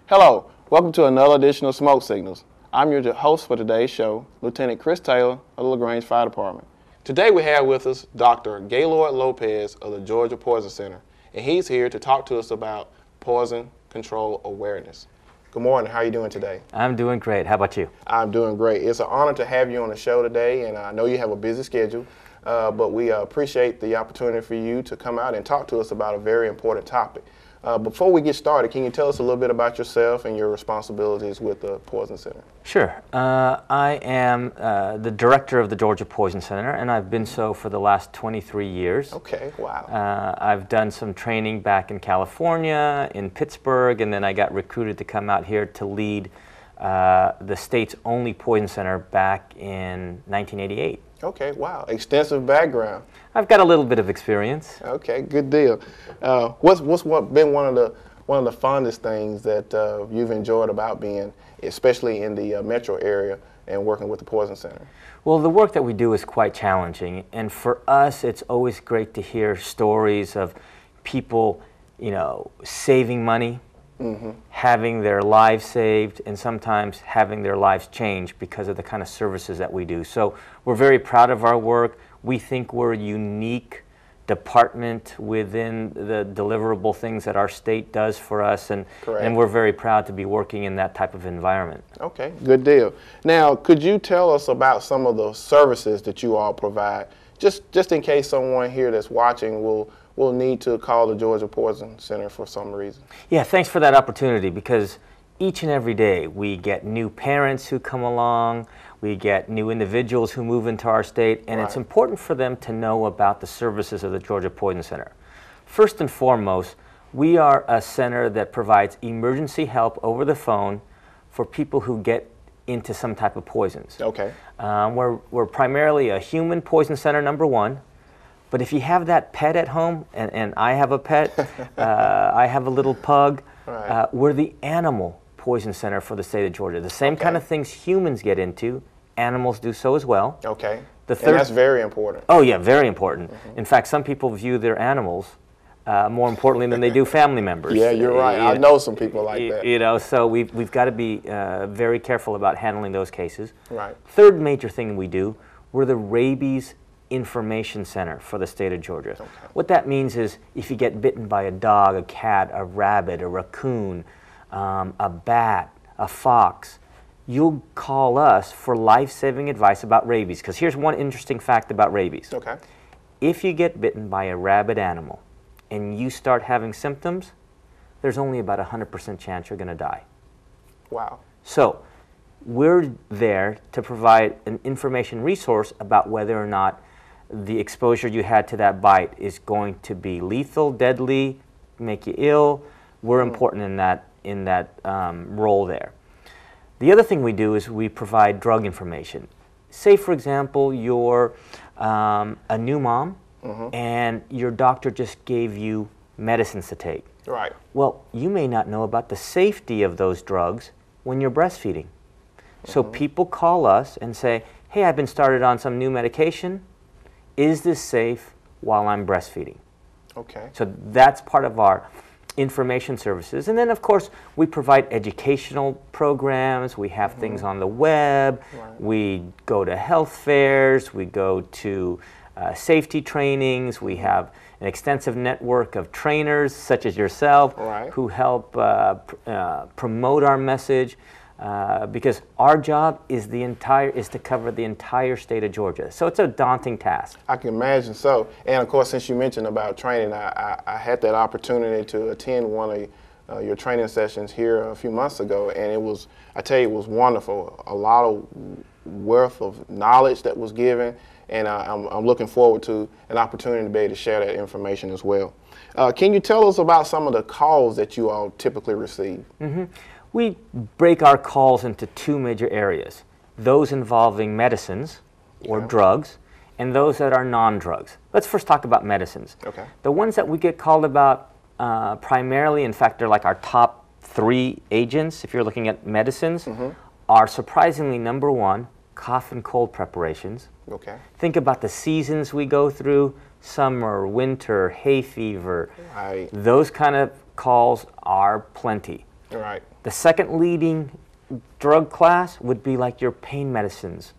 Hello, welcome to another edition of Smoke Signals. I'm your host for today's show, Lieutenant Chris Taylor of the LaGrange Fire Department. Today we have with us Dr. Gaylord Lopez of the Georgia Poison Center, and he's here to talk to us about poison control awareness. Good morning, how are you doing today? I'm doing great, how about you? I'm doing great. It's an honor to have you on the show today, and I know you have a busy schedule, but we appreciate the opportunity for you to come out and talk to us about a very important topic. Before we get started, can you tell us a little bit about yourself and your responsibilities with the Poison Center? Sure. I am the director of the Georgia Poison Center, and I've been so for the last 23 years. Okay, wow. I've done some training back in California, in Pittsburgh, and then I got recruited to come out here to lead the state's only poison center back in 1988. Okay, wow. Extensive background. I've got a little bit of experience. Okay, good deal. What's been one of the fondest things that you've enjoyed about being, especially in the metro area and working with the Poison Center? Well, the work that we do is quite challenging, and for us, it's always great to hear stories of people, saving money, having their lives saved, and sometimes having their lives changed because of the kind of services that we do. So we're very proud of our work. We think we're a unique department within the deliverable things that our state does for us, and we're very proud to be working in that type of environment. Okay, good deal. Now, could you tell us about some of the services that you all provide, just in case someone here that's watching will need to call the Georgia Poison Center for some reason? Yeah, thanks for that opportunity, because each and every day we get new parents who come along, we get new individuals who move into our state, and it's important for them to know about the services of the Georgia Poison Center. First and foremost, we are a center that provides emergency help over the phone for people who get into some type of poisons. Okay. We're primarily a human poison center, number one. But if you have that pet at home, and I have a pet, I have a little pug, we're the animal poison center for the state of Georgia. The same kind of things humans get into, animals do so as well. Okay. And that's very important. Oh yeah, very important. In fact, some people view their animals more importantly than they do family members. Yeah, you're right. I know some people like that. So we've got to be very careful about handling those cases. Right. Third major thing we do, we're the rabies information center for the state of Georgia. Okay. What that means is if you get bitten by a dog, a cat, a rabbit, a raccoon, a bat, a fox, you'll call us for life-saving advice about rabies. Because here's one interesting fact about rabies. Okay. If you get bitten by a rabid animal and you start having symptoms, there's only about a 100% chance you're going to die. Wow. So we're there to provide an information resource about whether or not the exposure you had to that bite is going to be lethal, deadly, make you ill. We're important in that role there. The other thing we do is we provide drug information. Say, for example, you're a new mom and your doctor just gave you medicines to take. Right. Well, you may not know about the safety of those drugs when you're breastfeeding. So people call us and say, hey, I've been started on some new medication. Is this safe while I'm breastfeeding? Okay. So that's part of our information services. And then, of course, we provide educational programs. We have things on the web. Right. We go to health fairs. We go to safety trainings. We have an extensive network of trainers, such as yourself, who help promote our message. Because our job is to cover the entire state of Georgia. So it's a daunting task. I can imagine so. And of course, since you mentioned about training, I had that opportunity to attend one of your training sessions here a few months ago, and it was wonderful. A lot of worth of knowledge that was given, and I'm looking forward to an opportunity to be able to share that information as well. Can you tell us about some of the calls that you all typically receive? We break our calls into two major areas, those involving medicines or drugs, and those that are non-drugs. Let's first talk about medicines. Okay. The ones that we get called about primarily, in fact, they're like our top 3 agents, if you're looking at medicines, are surprisingly number 1, cough and cold preparations. Okay. Think about the seasons we go through, summer, winter, hay fever. Right. Those kind of calls are plenty. Right. The second leading drug class would be like your pain medicines,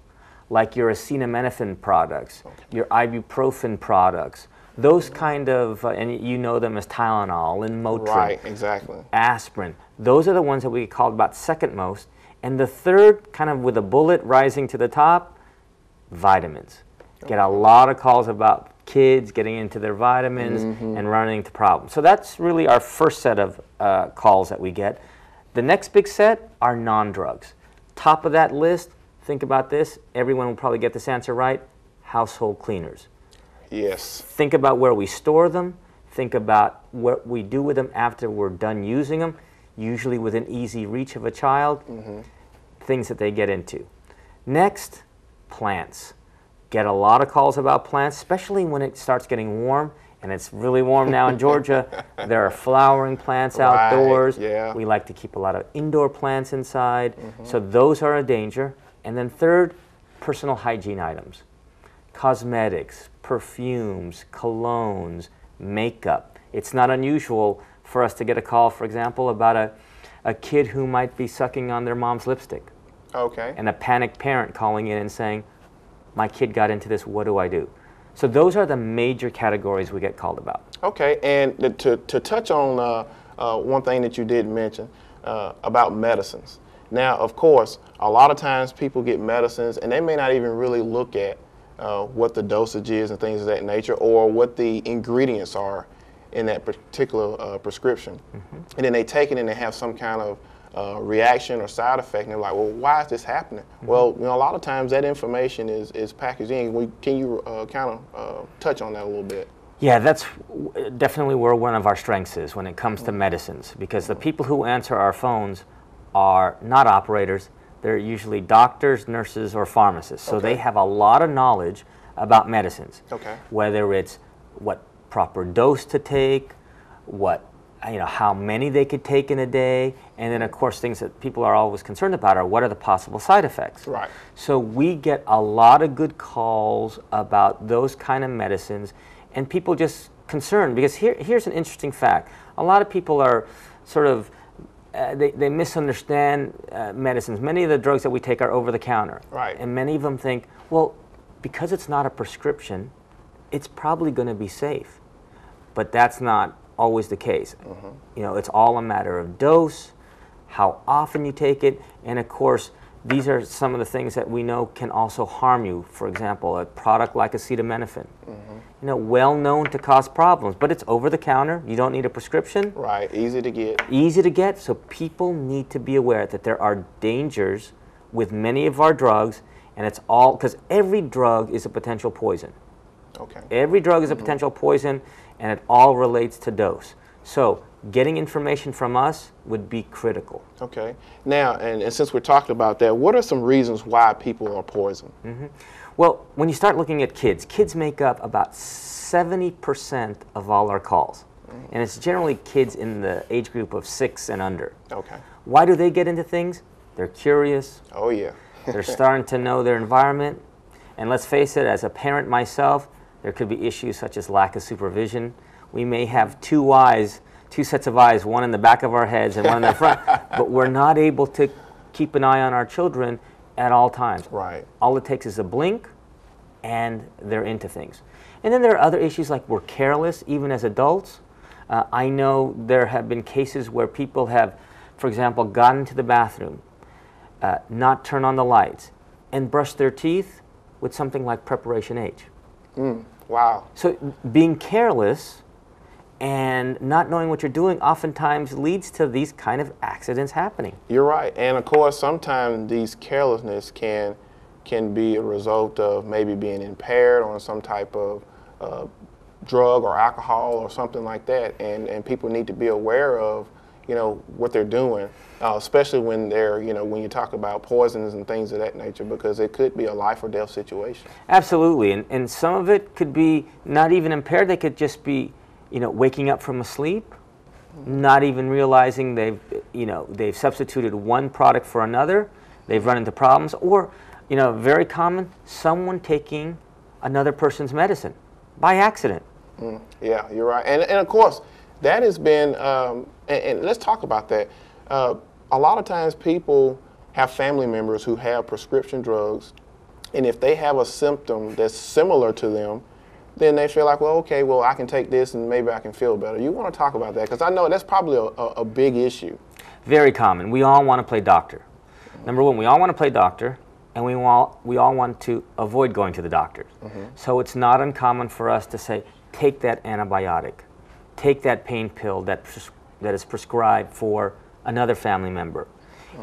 like your acetaminophen products, your ibuprofen products, those kind of, and you know them as Tylenol and Motrin. Right, exactly. Aspirin. Those are the ones that we call about second most. And the third, kind of with a bullet rising to the top, vitamins. Get a lot of calls about kids getting into their vitamins and running into problems. So that's really our first set of calls that we get. The next big set are non-drugs. Top of that list, think about this, everyone will probably get this answer right, household cleaners. Yes. Think about where we store them, think about what we do with them after we're done using them, usually within easy reach of a child, things that they get into. Next, plants. Get a lot of calls about plants, especially when it starts getting warm, and it's really warm now in Georgia. There are flowering plants outdoors. Yeah. We like to keep a lot of indoor plants inside, so those are a danger. And then third, personal hygiene items. Cosmetics, perfumes, colognes, makeup. It's not unusual for us to get a call, for example, about a kid who might be sucking on their mom's lipstick. Okay. And a panicked parent calling in and saying, my kid got into this, what do I do? So those are the major categories we get called about. Okay, and to touch on one thing that you did mention about medicines. Now, of course, a lot of times people get medicines and they may not even really look at what the dosage is and things of that nature, or what the ingredients are in that particular prescription. And then they take it and they have some kind of reaction or side effect, and they're like, well, why is this happening? Well, you know, a lot of times that information is packaged in. Can you kind of touch on that a little bit? Yeah, that's definitely where one of our strengths is when it comes to medicines, because the people who answer our phones are not operators. They're usually doctors, nurses, or pharmacists. So they have a lot of knowledge about medicines. Okay. Whether it's what proper dose to take, how many they could take in a day, and then of course things that people are always concerned about are what are the possible side effects. Right. So we get a lot of good calls about those kind of medicines, and people just concerned because here's an interesting fact. A lot of people are sort of they misunderstand medicines. Many of the drugs that we take are over the counter. Right. And many of them think, well, because it's not a prescription, it's probably going to be safe. But that's not always the case. You know, it's all a matter of dose, how often you take it, and of course, these are some of the things that we know can also harm you. For example, a product like acetaminophen, you know, well known to cause problems, but it's over the counter. You don't need a prescription. Right, easy to get. Easy to get, so people need to be aware that there are dangers with many of our drugs, and it's all, because every drug is a potential poison. Okay. Every drug is a potential poison, and it all relates to dose. So getting information from us would be critical. Okay. Now, and since we're talking about that, what are some reasons why people are poisoned? Well, when you start looking at kids make up about 70% of all our calls. And it's generally kids in the age group of 6 and under. Okay. Why do they get into things? They're curious. Oh, yeah. They're starting to know their environment. And let's face it, as a parent myself, there could be issues such as lack of supervision. We may have two sets of eyes, one in the back of our heads and one in the front, but we're not able to keep an eye on our children at all times. Right. All it takes is a blink, and they're into things. And then there are other issues like we're careless, even as adults. I know there have been cases where people have, for example, gotten to the bathroom, not turned on the lights, and brushed their teeth with something like Preparation H. Wow. So being careless and not knowing what you're doing oftentimes leads to these kind of accidents happening. You're right. And of course, sometimes these carelessness can be a result of maybe being impaired on some type of drug or alcohol or something like that. And people need to be aware of, you know, what they're doing, especially when they're, you know, when you talk about poisons and things of that nature, because it could be a life or death situation. Absolutely. And some of it could be not even impaired. They could just be, you know, waking up from a sleep, not even realizing they've substituted one product for another. They've run into problems, or, you know, very common, someone taking another person's medicine by accident. Yeah, you're right. And of course, that has been, and let's talk about that. A lot of times people have family members who have prescription drugs, and if they have a symptom that's similar to them, then they feel like, well, okay, well, I can take this and maybe I can feel better. You want to talk about that? Because I know that's probably a big issue. Very common. We all want to play doctor. Number one, we all want to play doctor, and we all want to avoid going to the doctor. So it's not uncommon for us to say, take that antibiotic, take that pain pill that is prescribed for another family member.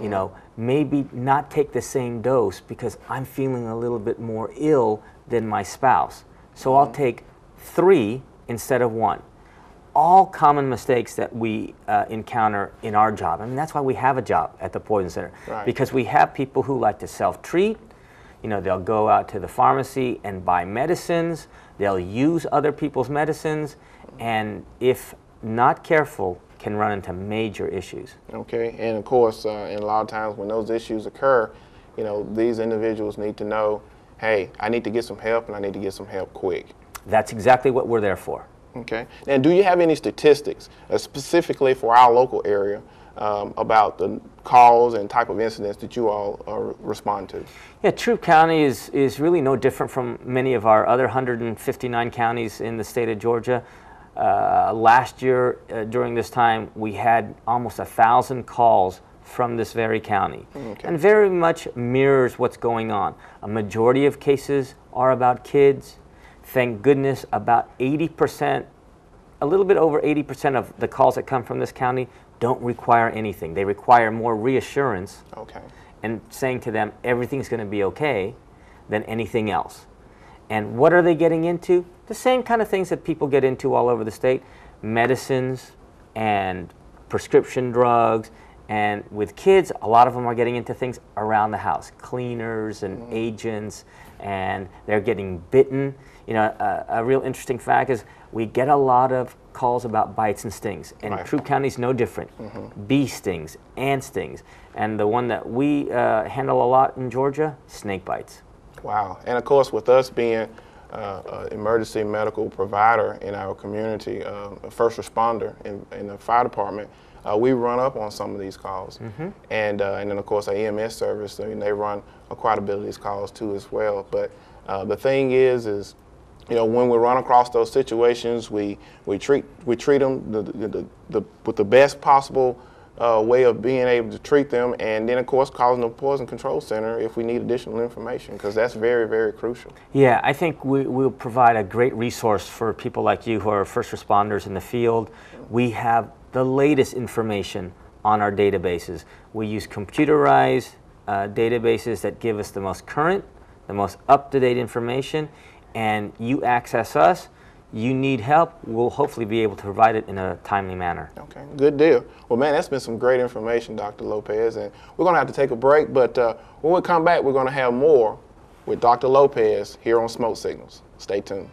You know, maybe not take the same dose because I'm feeling a little bit more ill than my spouse. So I'll take 3 instead of 1. All common mistakes that we encounter in our job. I mean, that's why we have a job at the Poison Center. Right. Because we have people who like to self-treat. You know, they'll go out to the pharmacy and buy medicines. They'll use other people's medicines. And if not careful, can run into major issues. Okay, and of course, and a lot of times when those issues occur, you know, these individuals need to know, hey, I need to get some help and I need to get some help quick. That's exactly what we're there for. Okay, and do you have any statistics specifically for our local area about the calls and type of incidents that you all respond to? Yeah, Troup County is really no different from many of our other 159 counties in the state of Georgia. Last year, during this time, we had almost 1,000 calls from this very county. Okay. And very much mirrors what's going on. A majority of cases are about kids. Thank goodness about 80%, a little bit over 80% of the calls that come from this county don't require anything. They require more reassurance Okay. and saying to them everything's going to be okay than anything else. And what are they getting into? The same kind of things that people get into all over the state, medicines and prescription drugs. And with kids, a lot of them are getting into things around the house, cleaners and agents, and they're getting bitten. You know, a real interesting fact is we get a lot of calls about bites and stings, and Right. Troup County is no different. Bee stings, ant stings, and the one that we handle a lot in Georgia, snake bites. Wow. And of course, with us being an emergency medical provider in our community, a first responder in the fire department, we run up on some of these calls. And then, of course, our EMS service, I mean, they run quite a bit of these calls too as well. But the thing is, you know, when we run across those situations, we treat them with the best possible way of being able to treat them, and then of course calling the Poison Control Center if we need additional information, because that's very, very crucial. Yeah, I think we'll provide a great resource for people like you who are first responders in the field. We have the latest information on our databases. We use computerized databases that give us the most current, the most up-to-date information, and you access us, you need help, we'll hopefully be able to provide it in a timely manner. Okay, good deal. Well, man, that's been some great information, Dr. Lopez, and we're going to have to take a break, but when we come back, we're going to have more with Dr. Lopez here on Smoke Signals. Stay tuned.